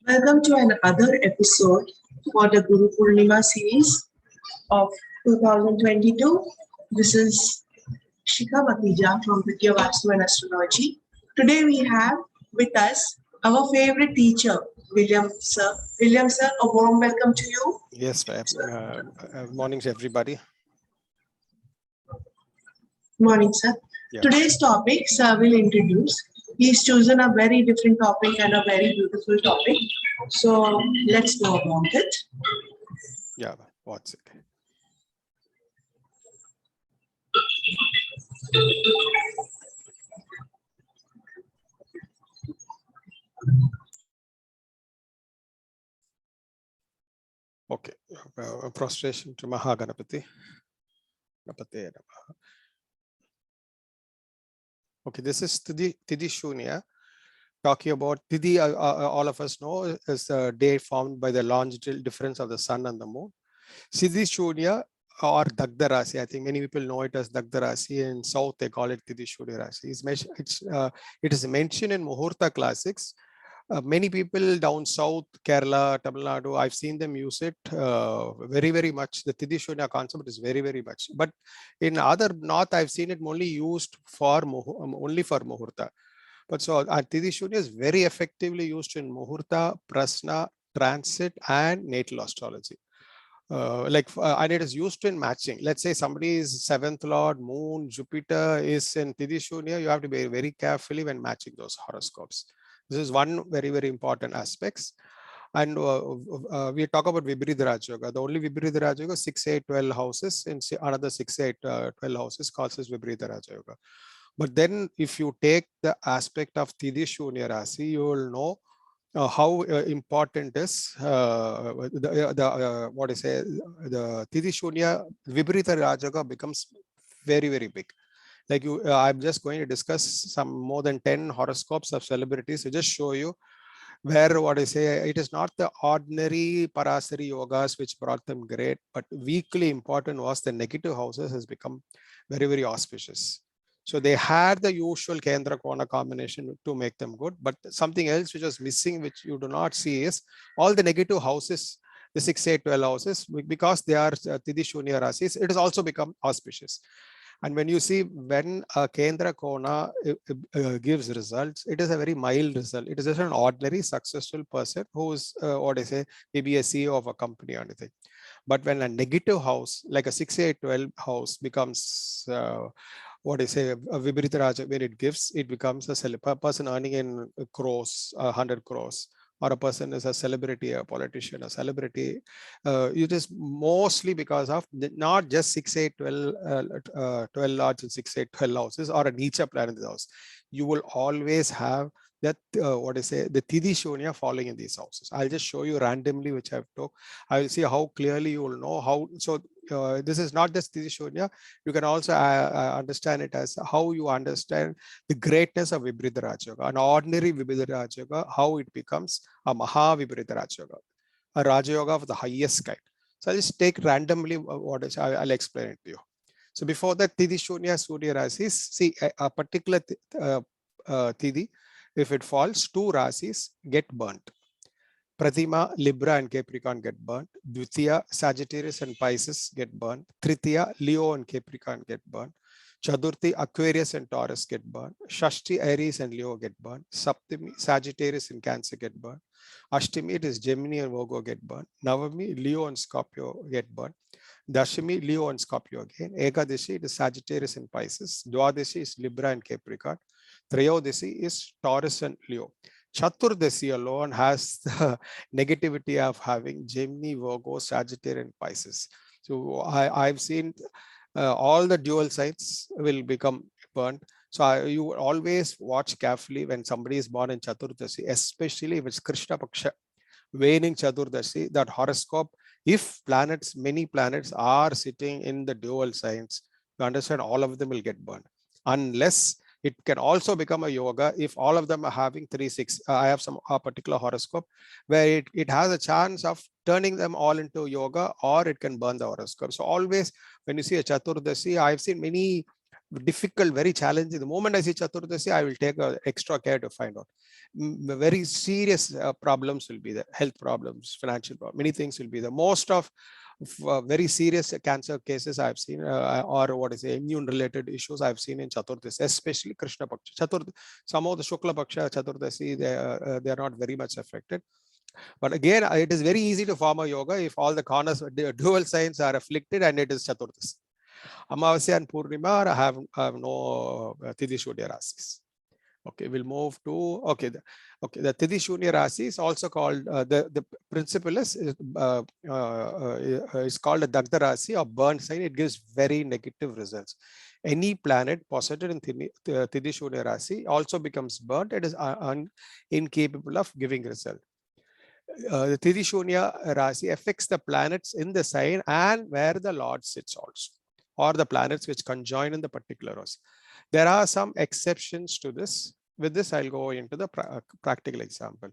Welcome to another episode for the Guru Purnima series of 2022. This is Shikha Makhija from VigyavastuNastrology. Today we have with us our favorite teacher, William sir. William sir, a warm welcome to you. Yes, morning to everybody. Morning, sir. Yeah. Today's topic, sir will introduce. He's chosen a very different topic and a very beautiful topic. So let's know about it. Yeah, what's it? Okay, prostration to Mahaganapati. Okay, this is Tithi Shunya. Talking about Tithi, all of us know is the day formed by the longitudinal difference of the sun and the moon. Tithi Shunya or Dagdha Rasi, I think many people know it as Dagdha Rasi. In South, they call it Tithi Shunya Rasi. It is mentioned in Muhurta classics. Many people down south, Kerala, Tamil Nadu, I've seen them use it very, very much. The Tithi Shunya concept is very, very much. But in other north, I've seen it only used for Muhurta. But so Tithi Shunya is very effectively used in Muhurta, Prasna, Transit, and natal astrology. And it is used in matching. Let's say somebody is 7th Lord, Moon, Jupiter is in Tithi Shunya. You have to be very carefully when matching those horoscopes. This is one very, very important aspects. And we talk about VIPREET Raj Yoga. The only VIPREET Raj Yoga, 6, 8, 12 houses, and another 6, 8, 12 houses calls as VIPREET Raj Yoga. But then if you take the aspect of Tithi Shunya Rasi, you will know how important is the Tithi Shunya VIPREET Raj Yoga becomes very, very big. Like I'm just going to discuss some more than 10 horoscopes of celebrities to just show you where it is not the ordinary Parasari yogas which brought them great, but weakly important was the negative houses has become very, very auspicious. So they had the usual Kendra Kona combination to make them good, but something else which was missing, which you do not see, is all the negative houses, the 6, 8, 12 houses, because they are Tithi Shunya Rasis, it has also become auspicious. And when you see when a Kendra Kona gives results, it is a very mild result. It is just an ordinary successful person who is, maybe a CEO of a company or anything. But when a negative house, like a 6, 8, 12 house becomes, a VIPREET Raja, when it gives, it becomes a person earning in crores, 100 crores. Or a person is a celebrity, a politician, a celebrity. It is mostly because of not just 6, 8, 12 lords and 6, 8, 12 houses or a Nietzsche planet in the house. You will always have that the Tithi Shunya falling in these houses. I'll just show you randomly, which I've took. I will see how clearly you will know how. So this is not just Tithi Shunya. You can also understand it as how you understand the greatness of VIPREET Raj Yoga. An ordinary VIPREET Raj Yoga, how it becomes a Maha VIPREET Raj Yoga, a Raj Yoga of the highest kind. So I'll just take randomly I'll explain it to you. So before that, Tithi Shunya Surya Rasis, see a particular Tithi, if it falls, 2 Rasis get burnt. Pratima, Libra and Capricorn get burnt. Dvitiya, Sagittarius and Pisces get burnt. Tritiya, Leo and Capricorn get burnt. Chaturthi, Aquarius and Taurus get burnt. Shashti, Aries and Leo get burnt. Saptami, Sagittarius and Cancer get burnt. Ashtami, it is Gemini and Virgo get burnt. Navami, Leo and Scorpio get burnt. Dashami, Leo and Scorpio again. Ekadashi, it is Sagittarius and Pisces. Dwadashi is Libra and Capricorn. Trayodasi is Taurus and Leo. Chaturdasi alone has the negativity of having Gemini, Virgo, Sagittarius and Pisces. So I've seen all the dual signs will become burnt. So you always watch carefully when somebody is born in Chaturdasi, especially if it's Krishna Paksha, waning Chaturdasi, that horoscope, if planets, many planets are sitting in the dual signs, you understand all of them will get burned. Unless it can also become a yoga if all of them are having 3, 6. I have a particular horoscope where it has a chance of turning them all into yoga, or it can burn the horoscope. So always when you see a Chaturdasi, I've seen many difficult, very challenging. The moment I see Chaturdasi, I will take extra care to find out. Very serious problems will be there, health problems, financial problems, many things will be there. Most of very serious cancer cases I've seen, or what is immune related issues I've seen in Chaturdasi, especially Krishna Paksha. Some of the Shukla Paksha, Chaturdasi, they are not very much affected. But again, it is very easy to form a yoga if all the corners, dual signs are afflicted and it is Chaturdasi. Amavasya and Purnima have no Tithi Shunya Rasis. Okay, we'll move to, okay, the Tithi Shunya Rasi is also called, the principle is called a Dagdha Rasi or burn sign. It gives very negative results. Any planet posited in Tithi Shunya Rasi also becomes burnt. It is incapable of giving result. The Tithi Shunya Rasi affects the planets in the sign and where the Lord sits also, or the planets which conjoin in the particular house. There are some exceptions to this. With this, I'll go into the practical example.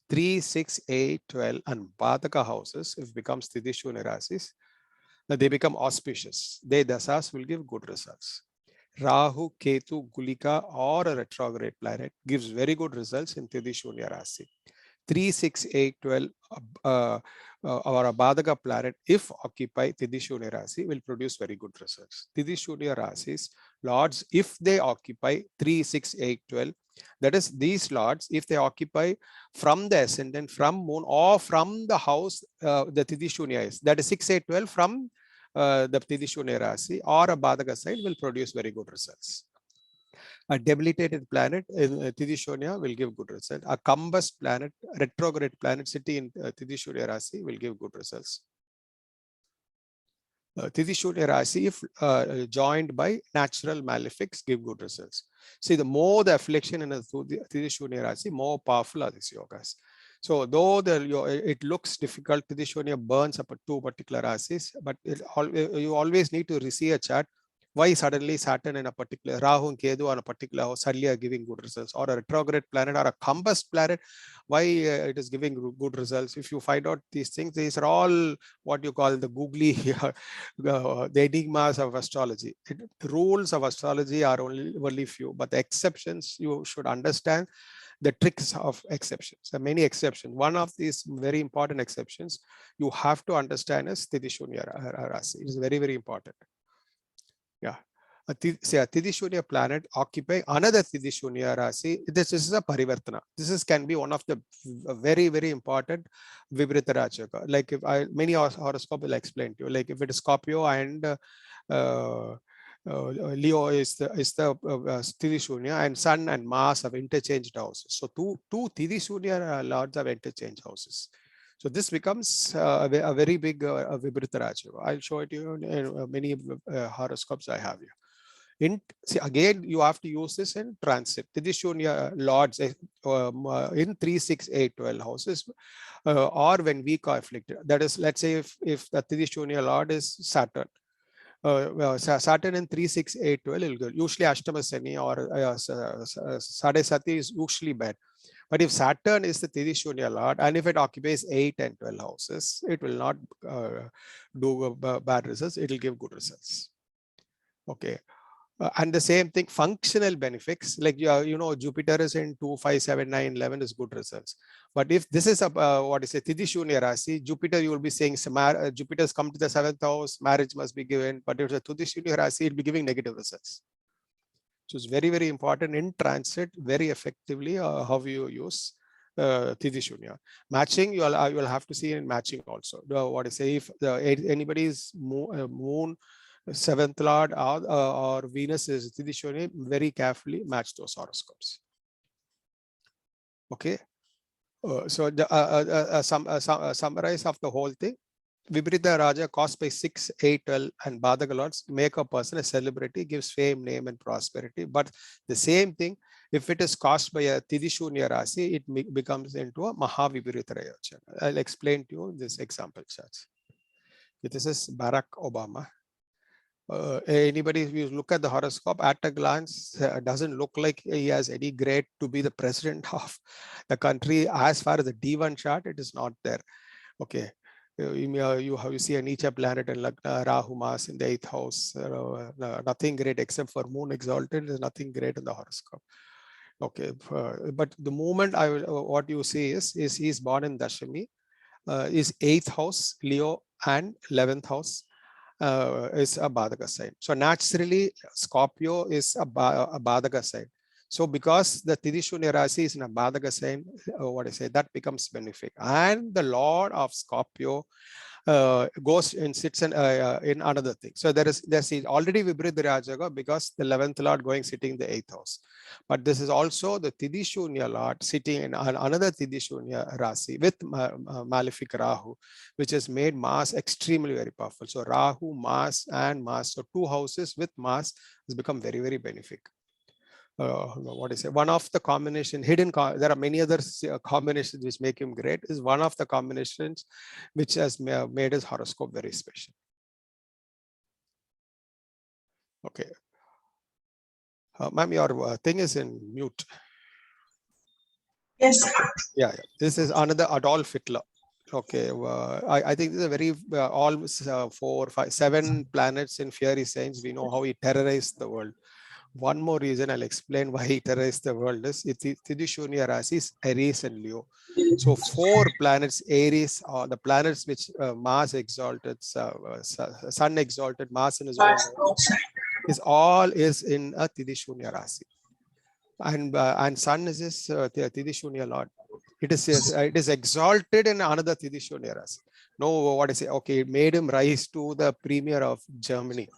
3, 6, 8, 12, and Badaka houses, if becomes Tithi Shunya Rasis, they become auspicious. They dasas will give good results. Rahu, Ketu, Gulika, or a retrograde planet gives very good results in Tithi Shunya Rasi. 3, 6, 8, 12, or a Badaka planet, if occupy Tithi Shunya Rasi, will produce very good results. Tithi Shunya Rasis, lords, if they occupy 3, 6, 8, 12, that is, these lords, if they occupy from the ascendant, from moon, or from the house the Tithi Shunya is, that is 6, 8, 12, from the Tithi Shunya Rasi or a Badaka side, will produce very good results. A debilitated planet in Tithi Shunya will give good results. A combust planet, retrograde planet sitting in Tithi Shunya Rasi will give good results. Tithi Shunya Rasi, if joined by natural malefics, give good results. See, the more the affliction in a Tithi Shunya Rasi, more powerful are these yogas. So though it looks difficult, Tithi Shunya burns up 2 particular rasis, but you always need to receive a chart. Why suddenly Saturn in a particular, Rahu and Ketu on a particular house suddenly are giving good results, or a retrograde planet or a combust planet, why it is giving good results. If you find out these things, these are all what you call the googly, the enigmas of astrology. Rules of astrology are only few, but the exceptions you should understand. The tricks of exceptions. There are many exceptions. One of these very important exceptions you have to understand is Tithi Shunya Rasi. It is very, very important. Yeah. Say a Tithi Shunya planet occupy another Tithi Shunya Rasi. This is a parivartana. This can be one of the very, very important Vibrita Rajaka. Like if many horoscope will explain to you. Like if it is Scorpio and Leo is the Tithi Shunya, and Sun and Mars have interchanged houses. So two Tithi Shunya lords have interchanged houses. So this becomes a very big Vibrita Rajaka. I'll show it to you in many horoscopes I have here. See, again, you have to use this in transit. Tithi Shunya lords in 3, 6, 8, 12 houses, or when weak or afflicted. That is, let's say if the Tithi Shunya lord is Saturn. Saturn in 3, 6, 8, 12 will go. Usually Ashtama Sani or Sade Sati is usually bad. But if Saturn is the Tithi Shunya lord, and if it occupies 8 and 12 houses, it will not do bad results. It will give good results. Okay. And the same thing, functional benefits, like Jupiter is in 2, 5, 7, 9, 11 is good results. But if this is a what is a Tithi Shunya Rasi, Jupiter, you will be saying Jupiter's come to the 7th house, marriage must be given. But if it's a Tithi Shunya Rasi, it will be giving negative results. So it's very, very important in transit, very effectively how you use Tithi Shunya. Matching, you will have to see in matching also. What is say if anybody's moon 7th lord or Venus is Tithi Shunya, very carefully match those horoscopes. Okay. So the summarize of the whole thing. Vibrita Raja caused by 6, 8, 12 and Badaka lords make a person a celebrity, gives fame, name and prosperity. But the same thing, if it is caused by a Tithi Shunya Rasi, it becomes into a Mahavibrita Raja. I'll explain to you this example charts. This is Barack Obama. Anybody, if you look at the horoscope at a glance, doesn't look like he has any grade to be the president of the country. As far as the D1 chart, it is not there. Okay. You see a Nietzsche planet and like Rahu Mas in the 8th house. Nothing great except for moon exalted. There's nothing great in the horoscope. Okay, but the moment what you see is he's born in Dashami, is 8th house Leo and 11th house is a Badaka sign. So naturally Scorpio is a Badaka sign. So because the Tithi Shunya Rasi is in a Badaka sign, that becomes benefic. And the Lord of Scorpio goes and sits in another thing. So there's already VIPREET Rajaga because the 11th Lord going sitting in the 8th house. But this is also the Tithi Shunya Lord sitting in another Tithi Shunya Rasi with malefic Rahu, which has made Mars extremely very powerful. So Rahu, Mars and Mars. So two houses with Mars has become very, very benefic. One of the combination there are many other combinations which make him great, is one of the combinations which has made his horoscope very special. Okay, ma'am, your thing is in mute. Yes. Yeah. This is another Adolf Hitler. Okay, I think this is a very almost 4, 5, 7 planets in fiery signs. We know how he terrorized the world. One more reason I'll explain why he terrorized the world is Tithi Shunya Rasi is Aries and Leo. So 4 planets, Aries, the planets which Mars exalted, Sun exalted, Mars in his own is in a Tithi Shunya Rasi. And Sun is his Tithi Shunya Lord. It is exalted in another Tithi Shunya Rasi. No, okay, it made him rise to the premier of Germany.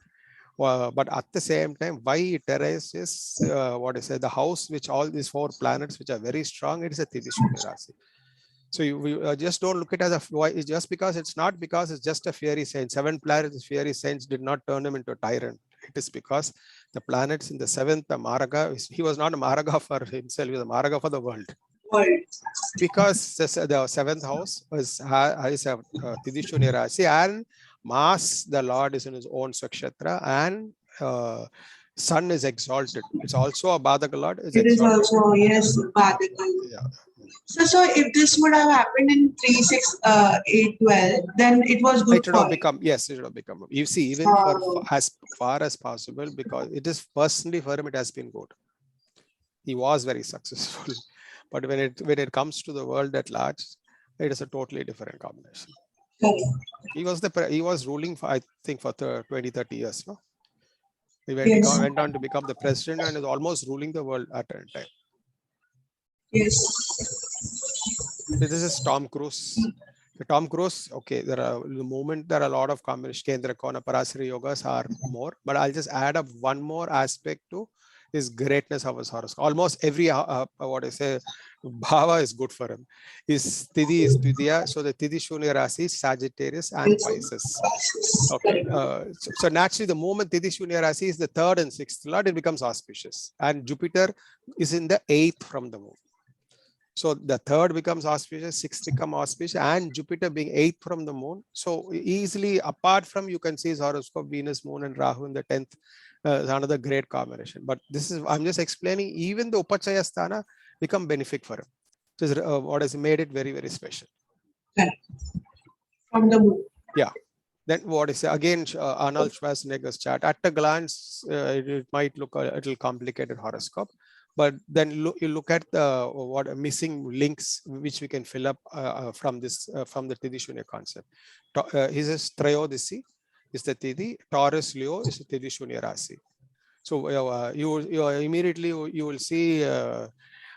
But at the same time, why it terrorizes is the house which all these 4 planets which are very strong, it is a Tithi Shunya Rasi. So we just don't look at it as just because it's not because it's just a fiery sign. 7 planets, fiery signs did not turn him into a tyrant. It is because the planets in the 7th, the Maraga, he was not a Maraga for himself, he was a Maraga for the world. Because the 7th house is a Tithi Shunya Rasi, and Mars, the Lord, is in his own Nakshatra, and Sun is exalted. It's also a Badaka Lord. It is also, yes, Badaka. Yeah. So if this would have happened in 3, 6, 8, 12, then it was good. It should have become, yes, it should have become. You see, even for as far as possible, because it is personally for him, it has been good. He was very successful. But when it comes to the world at large, it is a totally different combination. He was ruling for, I think, for 20, 30 years. No? He went on to become the president and is almost ruling the world at a time. Yes. So this is Tom Cruise. Tom Cruise, okay, there are a lot of combinations. Kendra Kona Parashari yogas are more, but I'll just add up one more aspect to his greatness of his horoscope. Almost every bhava is good for him. His Tithi is Twidiya, so the Tithi Shunya Rasi is Sagittarius and Pisces. Okay, so naturally the moment Tithi Shunya Rasi is the 3rd and 6th Lord, it becomes auspicious, and Jupiter is in the 8th from the moon. So the 3rd becomes auspicious, 6th becomes auspicious, and Jupiter being 8th from the moon. So easily, apart from, you can see his horoscope, Venus, Moon, and Rahu in the 10th, is another great combination. But this is, I'm just explaining, even the Upachaya Sthana become benefic for him. Which is what has made it very, very special. From the moon. Yeah. Then what is again Arnold Schwarzenegger's chart. At a glance, it might look a little complicated horoscope. But then you look at the missing links which we can fill up from the Tithi Shunya concept. His is Trayodisi is the Tithi, Taurus Leo is the Tithi Shunya Rasi. So you immediately you will see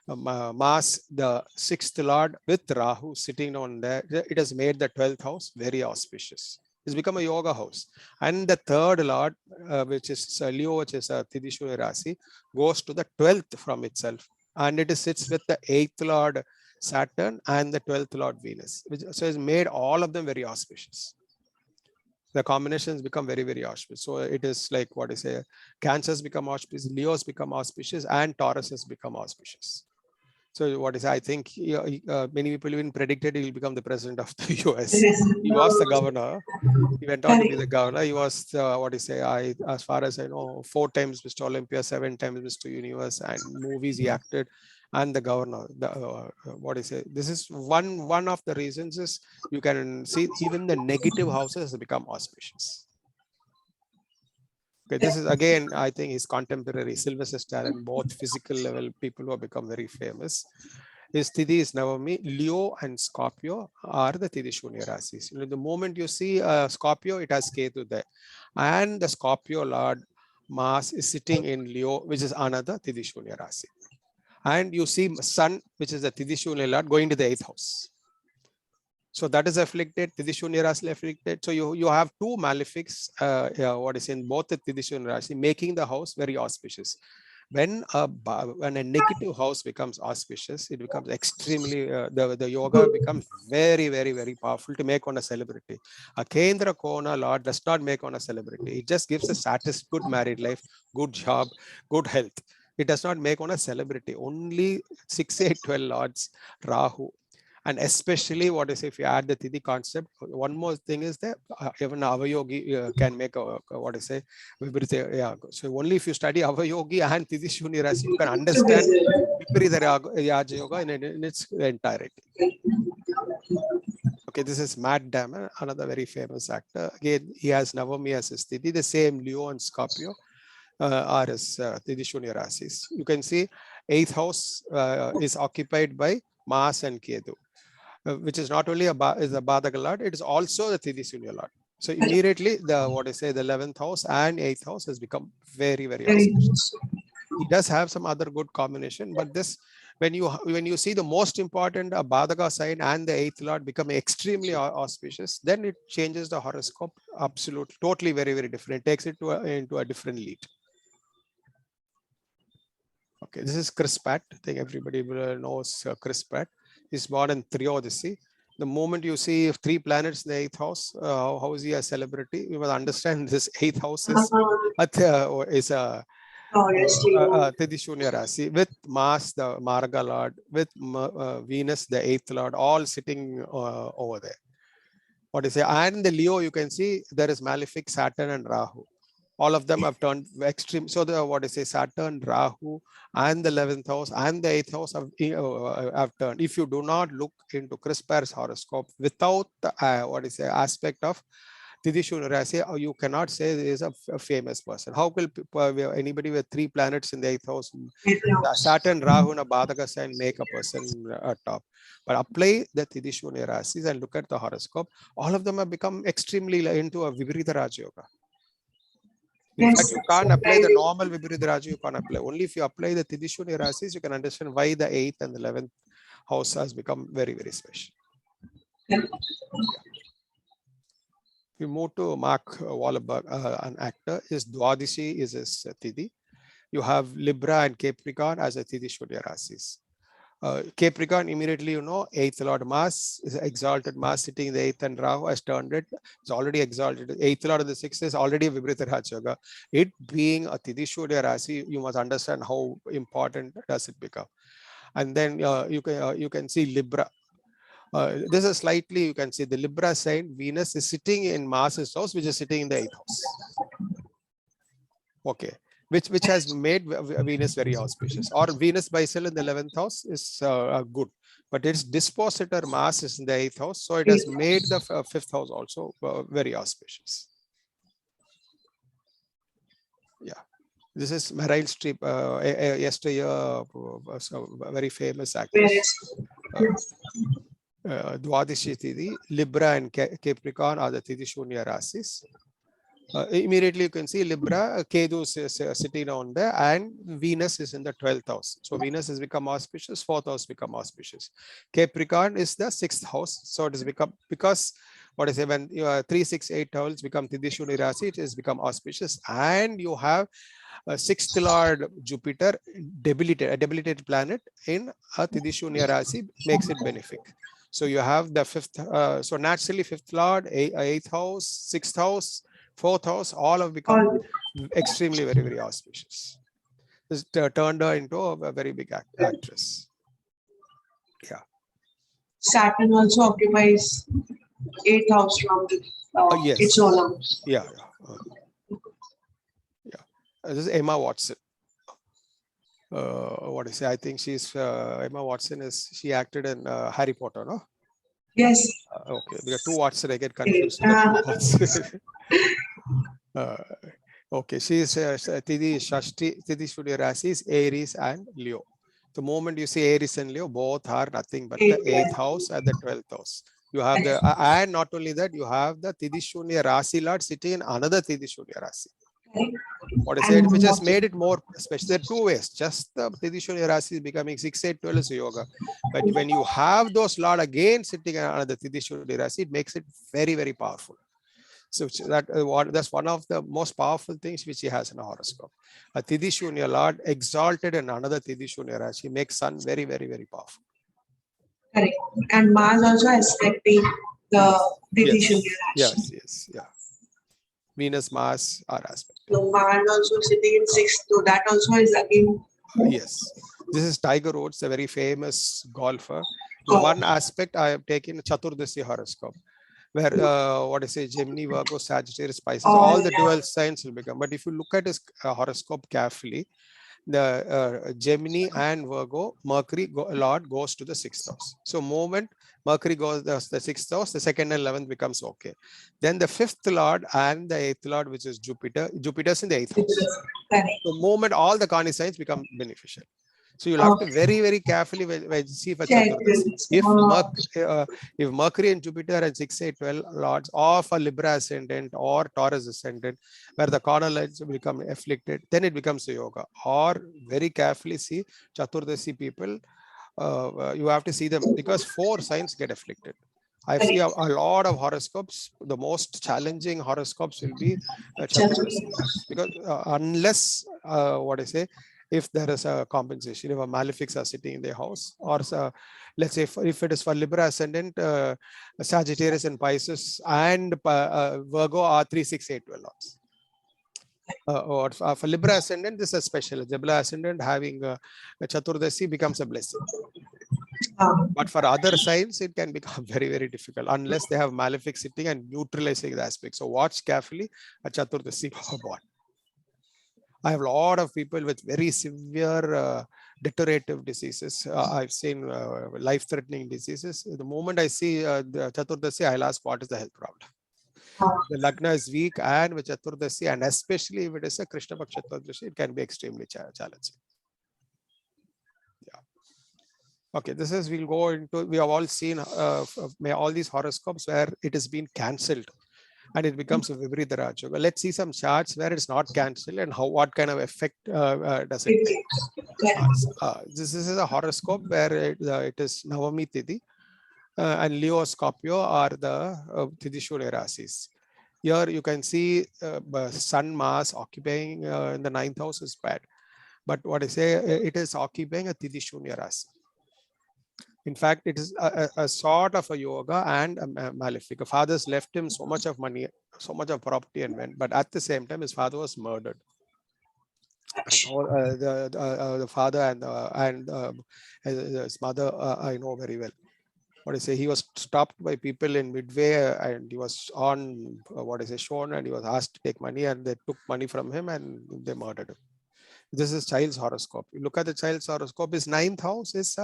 Mars, the 6th Lord with Rahu sitting on there. It has made the 12th house very auspicious. It's become a yoga house. And the 3rd Lord, which is Leo, which is Tithi Shunya Rasi, goes to the 12th from itself. And it sits with the 8th Lord Saturn and the 12th Lord Venus. So it's made all of them very auspicious. The combinations become very, very auspicious. So it is like Cancers become auspicious, Leos become auspicious, and Taurus has become auspicious. So what is, I think many people even predicted he will become the president of the US. Yes. He was the governor. He went on to be the governor. He was, as far as I know, 4 times Mr. Olympia, 7 times Mr. Universe, and movies he acted, and the governor. This is one of the reasons is you can see even the negative houses have become auspicious. Okay, this is again, I think his contemporary Sylvester Stallone, both physical level people who have become very famous. His Tithi is Navami. Leo and Scorpio are the Tithi Shunya Rasis. The moment you see Scorpio, it has Ketu there. And the Scorpio Lord Mars is sitting in Leo, which is another Tithi Shunya Rasi. And you see Sun, which is the Tithi Shunya Lord, going to the 8th house. So that is afflicted, Tithi Shunya Rasi afflicted. So you have 2 malefics, in both the Tithi Shunya Rasi, making the house very auspicious. When a negative house becomes auspicious, it becomes extremely, the yoga becomes very, very, very powerful to make on a celebrity. A Kendra Kona Lord does not make on a celebrity. It just gives a status, good married life, good job, good health. It does not make on a celebrity. Only 6, 8, 12 Lords, Rahu. And especially if you add the Tithi concept, one more thing is that even Avayogi can make VIPREET. Yeah. So only if you study Avayogi and Tithi Shunya Rasi, you can understand VIPREET yoga in its entirety. Okay, this is Matt Damon, another very famous actor. Again, he has Navami as his Tithi. The same Leo and Scorpio are his Tithi Shunya Rasis. You can see 8th house is occupied by Mars and Ketu. Which is not only a Badaka Lord, it is also the Tithi Shunya Lord. So immediately the 11th house and 8th house has become very, very auspicious. He does have some other good combination, but this, when you see the most important Badaka sign and the 8th Lord become extremely auspicious, then it changes the horoscope absolutely, totally very, very different. It takes it into a different lead. Okay, this is Chris Pratt. I think everybody knows Chris Pratt. He's born in Triyodasi. The moment you see 3 planets in the 8th house, how is he a celebrity? You must understand this 8th house is a Tithi Shunya Rasi with Mars, the Marga Lord, with Venus, the 8th Lord, all sitting over there. And the Leo, you can see there is malefic Saturn and Rahu. All of them have turned extreme. So the Saturn, Rahu, and the 11th house and the 8th house have turned. If you do not look into Chris Pratt's horoscope without the aspect of Tithi Shunya Rasi, you cannot say there is a famous person. How will anybody with 3 planets in the 8th house, Saturn, Rahu, and a Badaka sign, make a person top? But apply the Tithi Shunya Rasis and look at the horoscope. All of them have become extremely into a VIPREET Raj Yoga. In fact, you can't apply the normal VIPREET Raji, you can't apply. Only if you apply the Tithi Shunya Rasis, you can understand why the 8th and the 11th house has become very, very special. Yeah. We move to Mark Wahlberg, an actor. His Dwadishi is his Tithi. You have Libra and Capricorn as a Tithi Shunya Rasis. Capricorn, immediately 8th Lord Mars is exalted. Mars sitting in the 8th and Rahu has turned it. It's already exalted. 8th Lord of the 6th is already a VIPREET Raj Yoga. It being a Tithi Shunya Rasi, you must understand how important does it become. And then you can see Libra. This is slightly, you can see the Libra sign, Venus is sitting in Mars's house, which is sitting in the 8th house. Okay. Which has made Venus very auspicious. Or Venus by cell in the 11th house is good, but its dispositor Mars is in the 8th house, so it has made the 5th house also very auspicious. Yeah, this is Meryl Streep, yesteryear very famous actress. Dwadishi Tithi, Libra and Capricorn are the Tithi Shunya Rasis. Immediately you can see Libra, Ketu is sitting on there, and Venus is in the 12th house. So Venus has become auspicious, 4th house become auspicious. Capricorn is the 6th house. So it has become, because when 3, 6, 8 house become Tithi Shunya Rasi, it has become auspicious. And you have a 6th Lord Jupiter, a debilitated planet in a Tithi Shunya Rasi, makes it benefic. So you have the 5th, so naturally 5th Lord, 8th house, 6th house, 4th house, all have become extremely very, very auspicious. This turned her into a very big actress. Yeah. Saturn also occupies 8th house from the, Yes. its own house. Yeah. This is Emma Watson. What is it? I think she's Emma Watson she acted in Harry Potter, no? Yes. Okay, we got two Watson. I get confused. Two Watson. Okay, she is Tithi Shunya Rasi is Aries and Leo. The moment you see Aries and Leo, both are nothing but the 8th house and the 12th house. You have the and not only that, you have the Tithi Shunya Rasi Lord sitting in another Tithi Shunya Rasi. What is it? Which has made it more special. There are two ways. Just the Tithi Shunya Rasi is becoming 6, 8, 12 is yoga. But when you have those Lord again sitting in another Tithi Shunya Rasi, it makes it very, very powerful. So that's one of the most powerful things which he has in a horoscope. A Tithi Shunya Lord exalted in another Tithi Shunya Rashi makes sun very, very, very powerful. Correct. And Mars also aspecting the Tithi Shunya Rashi. Yes. Venus, Mars are aspect. So Mars also sitting in 6th, so that also is again. Yes. This is Tiger Woods, a very famous golfer. The one aspect I have taken Chaturdasi horoscope, where Gemini, Virgo, Sagittarius, Pisces, all the dual signs will become. But if you look at his horoscope carefully, the Gemini and Virgo, Mercury Lord goes to the 6th house. So moment Mercury goes the 6th house, the 2nd and 11th becomes okay. Then the 5th Lord and the 8th Lord, which is Jupiter's in the 8th house. So moment all the Kani signs become beneficial. So you'll have to very, very carefully see for Chaturdasi. If Mercury and Jupiter and 6, 8, 12 lords, or for Libra ascendant or Taurus ascendant, where the corner lines become afflicted, then it becomes a yoga. Or very carefully see Chaturdasi people. You have to see them because 4 signs get afflicted. I see a lot of horoscopes. The most challenging horoscopes will be Chaturdasi, because unless if there is a compensation, if a malefics are sitting in their house, or let's say if it is for Libra ascendant, Sagittarius and Pisces and Virgo are 3, 6, 8, 12 lords. Or for Libra ascendant, this is special. Libra ascendant having a Chaturdasi becomes a blessing. But for other signs, it can become very, very difficult unless they have malefic sitting and neutralizing the aspect. So watch carefully a Chaturdasi born. I have a lot of people with very severe deteriorative diseases. I've seen life-threatening diseases. The moment I see the Chaturdasi, I'll ask what is the health problem. The Lagna is weak, and with Chaturdasi, and especially if it is a Krishna Paksha Chaturdasi, it can be extremely challenging. Yeah. Okay, this is, we'll go into, we have all seen all these horoscopes where it has been cancelled and it becomes a VIPREET Raja. Let's see some charts where it's not cancelled and what kind of effect does it make. This is a horoscope where it is Navami Tithi and Leo Scorpio are the Tithi Shunya Rasis. Here you can see Sun Mars occupying in the 9th house is bad. But what I say, it is occupying a Tithi Shunya Rasi. In fact, it is a sort of a yoga and a malefic. A father's left him so much of money, so much of property and went, but at the same time, his father was murdered. The father and his mother, I know very well. What I say, he was stopped by people in midway, and he was on shown, and he was asked to take money, and they took money from him and they murdered him. This is child's horoscope. You look at the child's horoscope. His 9th house is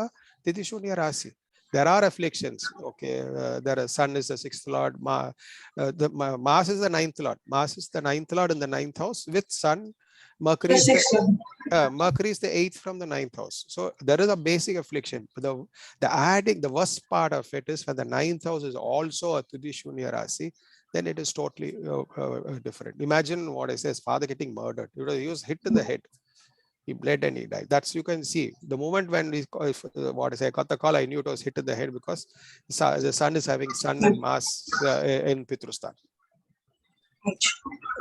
Tithi Shunya Rasi. There are afflictions. Okay, there Sun is the 6th lord. Mars is the 9th lord. Mars is the 9th lord in the 9th house with Sun. Mercury is the 8th from the 9th house. So there is a basic affliction. The worst part of it is when the 9th house is also a Tithi Shunya Rasi, then it is totally different. Imagine what I say, his father getting murdered. He was hit in the head. He bled and he died. That's, you can see the moment when I got the call, I knew it was hit in the head because the Sun is having Sun and Mars in Pitrustan.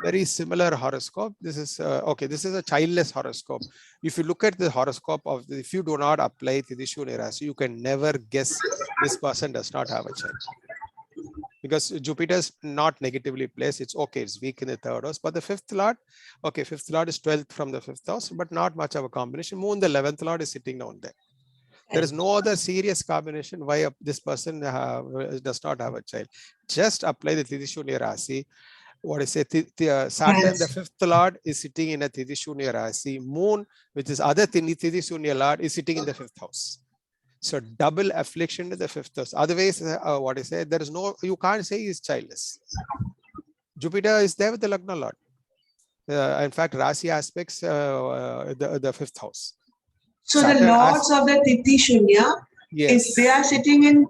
Very similar horoscope. This is this is a childless horoscope. If you look at the horoscope if you do not apply Tithi Shunya Rasi, you can never guess this person does not have a child. Because Jupiter is not negatively placed. It's okay, it's weak in the 3rd house. But the 5th lord, 5th lord is 12th from the 5th house, but not much of a combination. Moon, the 11th lord, is sitting down there. There is no other serious combination why this person does not have a child. Just apply the Tithi Shunya Rasi. What is it? Saturn, the fifth lord, is sitting in a Tithi Shunya Rasi. Moon, which is other Tithi Shunya lord, is sitting in the fifth house. So double affliction in the fifth house. Otherwise, what I say, there is no, you can't say he is childless. Jupiter is there with the Lagna lord. In fact, Rasi aspects the fifth house. So Saturn the lords of the Tithi Shunya, yes. if they are sitting in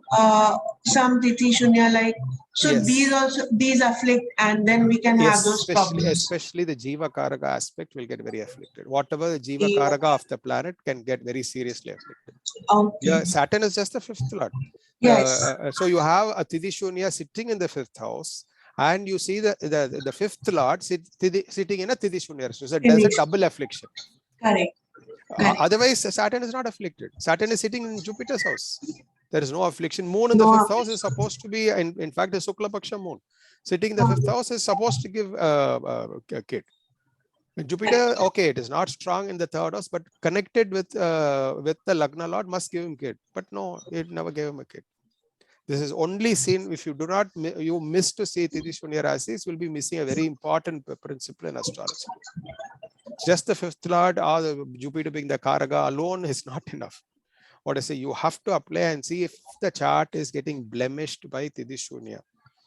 some Tithi Shunya, like, so Yes. these afflict, and then we can have those problems. Especially the Jiva Karaka aspect will get very afflicted. Whatever the Jiva Karaka of the planet can get very seriously afflicted. Okay. Yeah, Saturn is just the fifth lord. Yes. So you have a Tithi Shunya sitting in the fifth house, and you see the fifth lord sitting in a Tithi Shunya. So there's a double affliction. Correct. Otherwise, Saturn is not afflicted. Saturn is sitting in Jupiter's house. There is no affliction. Moon in the fifth house is supposed to be, in fact, the Shukla Paksha moon. Sitting in the fifth house is supposed to give a kid. Jupiter, okay, it is not strong in the third house, but connected with the Lagna Lord must give him kid. But no, it never gave him a kid. This is only seen if you do not, you miss to see Tithi Shunya Rasis, will be missing a very important principle in astrology. Just the fifth lord or the Jupiter being the Karaka alone is not enough. What I say, you have to apply and see if the chart is getting blemished by Tithi Shunya.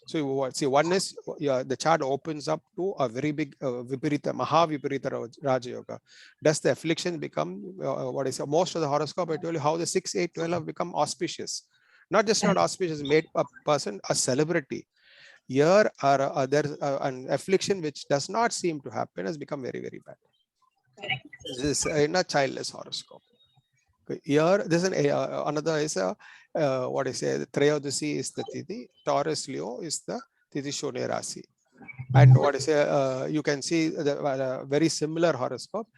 So see, one is the chart opens up to a very big VIPREET, Maha VIPREET Raja Yoga. Does the affliction become what I say? Most of the horoscope, I told you how the 6, 8, 12 have become auspicious. Not just not auspicious, made a person a celebrity. Here are there's an affliction which does not seem to happen, has become very, very bad. This is in a childless horoscope. Here, this is another is what I say, the Trayodasi is the Tithi, Taurus Leo is the Tithi Shunya Rasi. And what I say, you can see the very similar horoscope,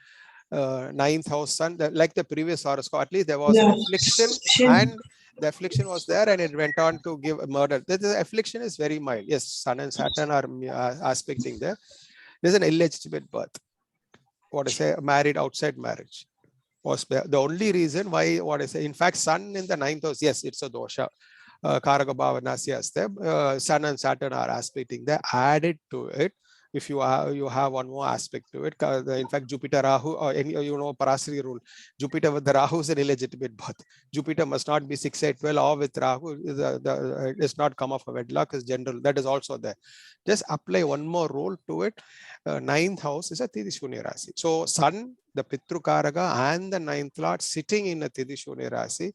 9th house sun, like the previous horoscope, at least there was an affliction, and the affliction was there and it went on to give a murder. The affliction is very mild. Yes, Sun and Saturn are aspecting there. There's an illegitimate birth. What I say, married outside marriage. Was the only reason why, what I say, in fact, Sun in the 9th house, yes, it's a dosha. Karaka Bhava Nasya, Sun and Saturn are aspecting there. Added to it, if you have one more aspect to it. In fact, Jupiter Rahu, or any, Parashari rule, Jupiter with the Rahu is an illegitimate birth. Jupiter must not be 6, 8, 12, or with Rahu, it does not come off a wedlock, is general. That is also there. Just apply one more rule to it. 9th house is a Tithi Shunya Rasi. So Sun, the Pitru Karaka, and the 9th lord sitting in a Tithi Shunya Rasi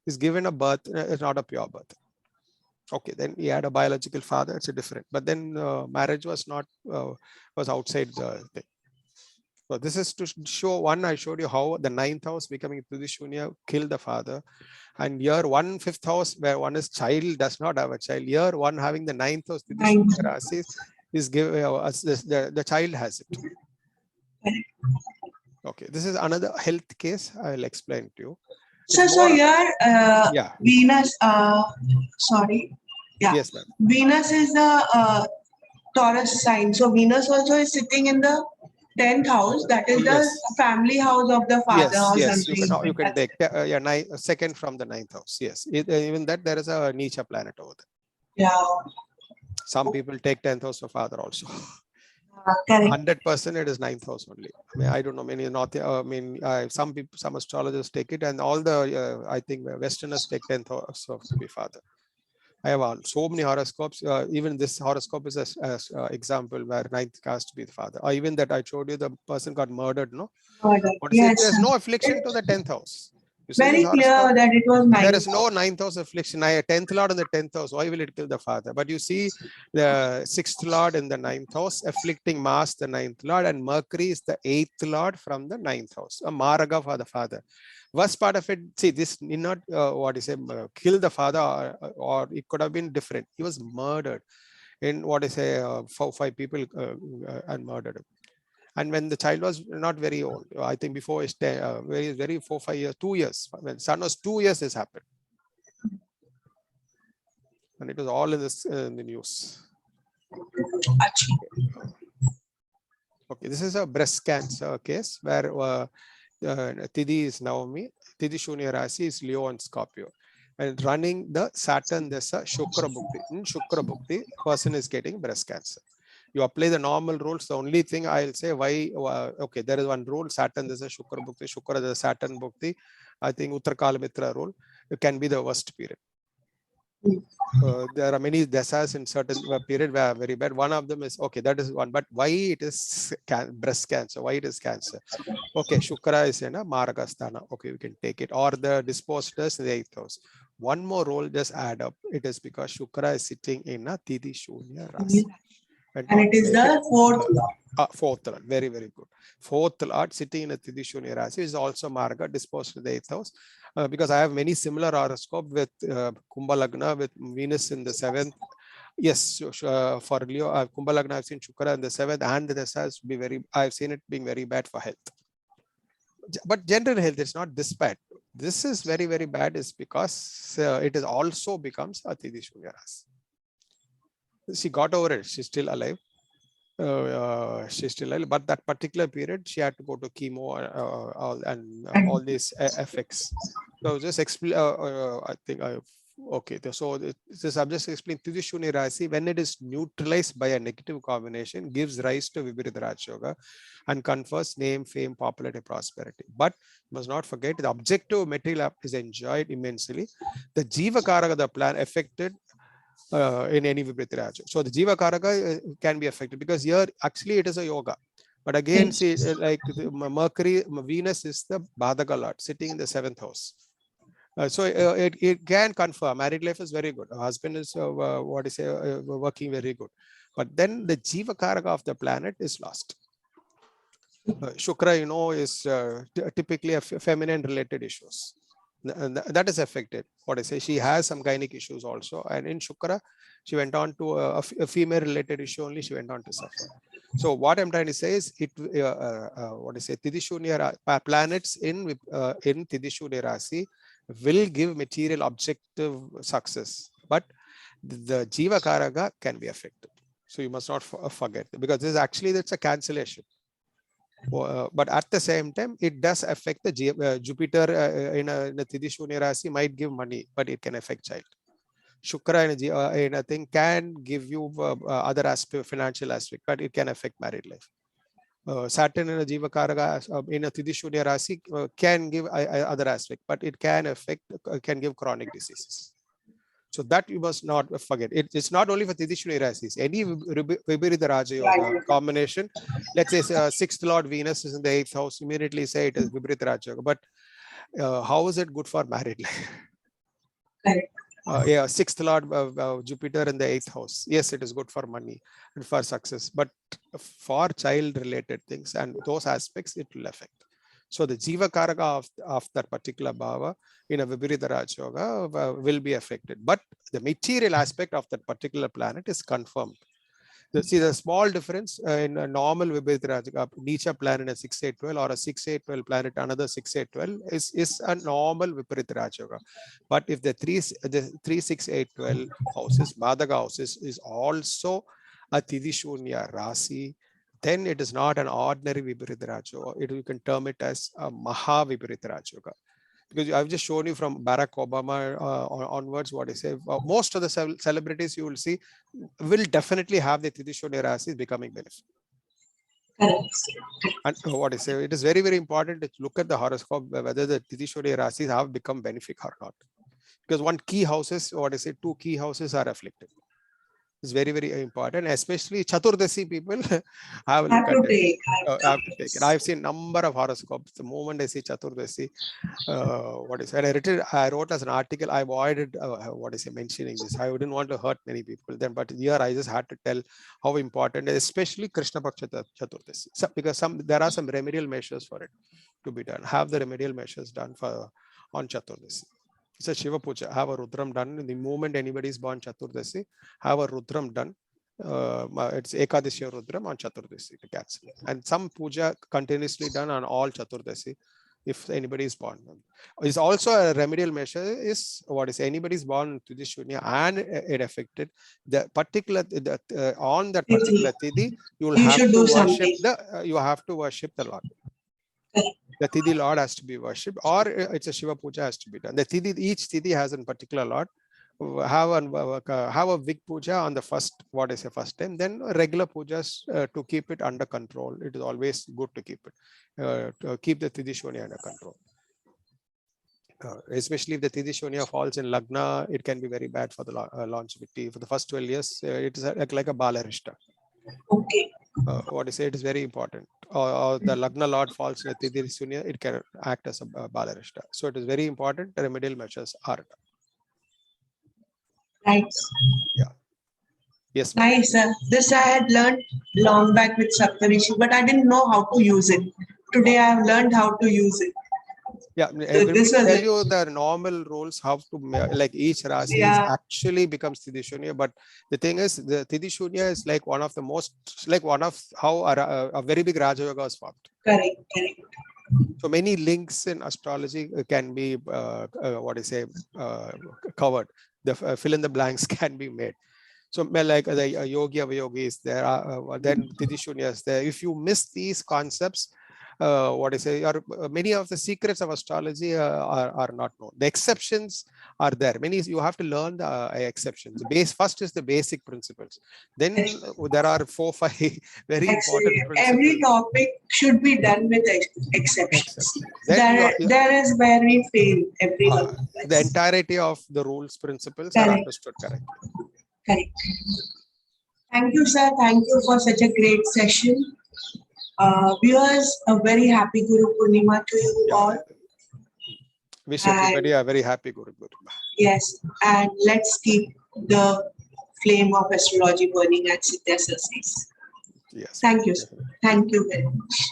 is given a birth, it's not a pure birth. Okay, then he had a biological father, it's a different. But then marriage was not, was outside the thing. So this is to show, one, I showed you how the 9th house becoming Tithi Shunya killed the father. And here 1 5th house where one is child does not have a child. Here one having the 9th house Tithi Shunya Rasi is give the child has it. Okay, this is another health case. I'll explain to you. So here, Venus, sorry. Yeah. Yes, ma'am. Venus is the Taurus sign. So Venus also is sitting in the 10th house. That is the family house of the father or something. You can take second from the 9th house. Yes, even that there is a Nicha planet over there. Yeah. Some people take 10th house for father also. 100% it is 9th house only. I mean, I don't know many some people, some astrologers take it, and all the I think Westerners take 10th house to be father. I have so many horoscopes. Even this horoscope is an example where 9th has to be the father. Or even that I showed you, the person got murdered. No, yes. There's no affliction to the 10th house. Very clear that it was 9th. There is no 9th house affliction. 10th lord in the 10th house. Why will it kill the father? But you see the 6th lord in the 9th house afflicting Mars, the 9th lord, and Mercury is the 8th lord from the 9th house. A Maraga for the father. Worst part of it, see, this need not kill the father, or it could have been different. He was murdered in 4-5 people and murdered him. And when the child was not very old, I think before his 4-5 years, 2 years, when son was 2 years, this happened. And it was all in the news. Okay, this is a breast cancer case where Tithi is Naomi, Tithi Shunya Rasi is Leo and Scorpio. And running the Saturn Desa Shukra Bhukti. In Shukra Bhukti, person is getting breast cancer. You apply the normal rules. The only thing I'll say why, okay, there is one rule, Saturn Desa Shukra Bhukti, Shukra Desa Saturn Bhukti. I think Uttarakala Mitra rule, it can be the worst period. There are many dasas in certain period where very bad. One of them is, okay, that is one, but why it is breast cancer? Why it is cancer? Okay, Shukra is in a Maragastana. Okay, we can take it. Or the disposed is in the 8th house. One more role, just add up. It is because Shukra is sitting in a Tithi Shunya Rasi. And it is the fourth lord. Fourth lord, very, very good. Fourth lord sitting in a Tithi Shunya Rasi is also Marga, disposed to the 8th house. Because I have many similar horoscope with Kumbha Lagna, with Venus in the 7th. Yes, for Leo, Kumbha Lagna, I've seen Shukra in the 7th, and the Dasas be very, I've seen it being very bad for health. But general health, it's not this bad. This is very, very bad is because it is also becomes a Tithi Shunya Rasi. She got over it. She's still alive. She's still alive. But that particular period, she had to go to chemo and all these effects. So just explain. I think okay. So this I've just explained. Tithi Shunya Rasi, when it is neutralized by a negative combination, gives rise to Viparita Raj Yoga and confers name, fame, popularity, prosperity. But you must not forget the objective material is enjoyed immensely. The Jiva Karaka, the plan affected. In any Viparita Raja. So the Jiva Karaka can be affected because here actually it is a yoga. But again, see, like Mercury, Venus is the Badaka Lord sitting in the 7th house. So it can confirm married life is very good. Husband is working very good. But then the Jiva Karaka of the planet is lost. Shukra, you know, is typically a feminine related issues. That is affected. What I say, she has some gynec issues also, and in Shukra, she went on to a female related issue only. She went on to suffer. So what I'm trying to say is, it what I say, Tithi Shunya planets in Tithi Shunya Rasi will give material objective success, but the Jiva Karaka can be affected. So you must not forget, because this is actually that's a cancellation. But at the same time, it does affect the Jupiter in a Tithi Shunya Rasi might give money, but it can affect child. Shukra in a thing can give you other aspect, financial aspect, but it can affect married life. Saturn in a Jiva Karaka in a Tithi Shunya Rasi can give other aspect, but it can affect, can give chronic diseases. So that you must not forget. It's not only for Tithi Shunya Rasis. Any Viparita Raja Yoga combination, let's say 6th Lord Venus is in the 8th house, immediately say it is Viparita Raja Yoga. But how is it good for married life? Yeah, 6th Lord Jupiter in the 8th house. Yes, it is good for money and for success. But for child-related things and those aspects, it will affect. So the Jiva Karaka of that particular bhava in a Viparita Raj Yoga will be affected. But the material aspect of that particular planet is confirmed. See the small difference in a normal Viparita Raj Yoga, Nicha planet a 6-8-12 or a 6-8-12 planet another 6-8-12 is a normal Viparita Raj Yoga. But if the 3-6-8-12 houses, Badaka houses is also a Tithi Shunya Rasi, then it is not an ordinary Viparita Raj Yoga. You can term it as a Maha Viparita Raj Yoga. Because I've just shown you from Barack Obama onwards what I say. Most of the celebrities you will see will definitely have the Tithi Shunya Rasi becoming beneficial. And what I say, it is very, very important to look at the horoscope whether the Tithi Shunya Rasis have become benefic or not. Because one key houses, what I say, 2 key houses are afflicted. It's very, very important, especially Chaturdasi people have a look at it. Have to take it. I've seen number of horoscopes. The moment I see Chaturdasi, what is it? I wrote as an article. I avoided what is it, mentioning this. I wouldn't want to hurt many people then, but here I just had to tell how important, especially Krishna Paksha Chaturdasi. So, because there are some remedial measures for it to be done. Have the remedial measures done for on Chaturdasi. It's a Shiva Puja. Have a Rudram done. In the moment anybody is born Chaturdasi, have a Rudram done. It's Ekadasi Rudram on Chaturdasi to cancel. And some puja continuously done on all Chaturdasi if anybody is born. It's also a remedial measure is what is anybody is born to this Shunya and it affected the particular on that particular Tithi, you will have to worship the Lord. the Tithi Lord has to be worshipped, or it's a Shiva Puja has to be done. The Tithi, each Tithi has a particular Lord. Have a Vig Puja on the first, first time, then regular pujas to keep it under control. It is always good to keep it, to keep the Tithi Shunya under control. Especially if the Tithi Shunya falls in Lagna, it can be very bad for the longevity. For the first 12 years, it is like a Balarishta. Okay. It is very important. Or the Lagna Lord falls in a Tithi Shunya, it can act as a Balarishta. So it is very important. The remedial measures are done. Right. Yeah. Yes. Nice. This I had learned long back with Saptarishi, but I didn't know how to use it. Today I have learned how to use it. Yeah, This tell was you the normal rules, how to, like each Rasi actually becomes Tithi Shunya. But the thing is, the Tithi Shunya is like one of the most, like one of how a very big Raja Yoga is formed. correct, correct. So many links in astrology can be, covered. The fill in the blanks can be made. So like the yogi avayogi is there, then Tithi Shunya is there. If you miss these concepts, many of the secrets of astrology are not known. The exceptions are there. You have to learn the exceptions. First is the basic principles. Then there are 4, 5 very important principles. Every topic should be done with exceptions. There is where we fail everyone. The entirety of the rules, principles are understood correctly. Correct. Thank you, sir. Thank you for such a great session. Viewers, a very happy Guru Purnima to you all. Wish everybody a very happy Guru Purnima. Yes, and let's keep the flame of astrology burning at Siddhya Surface. Yes. Thank you, sir. Thank you very much.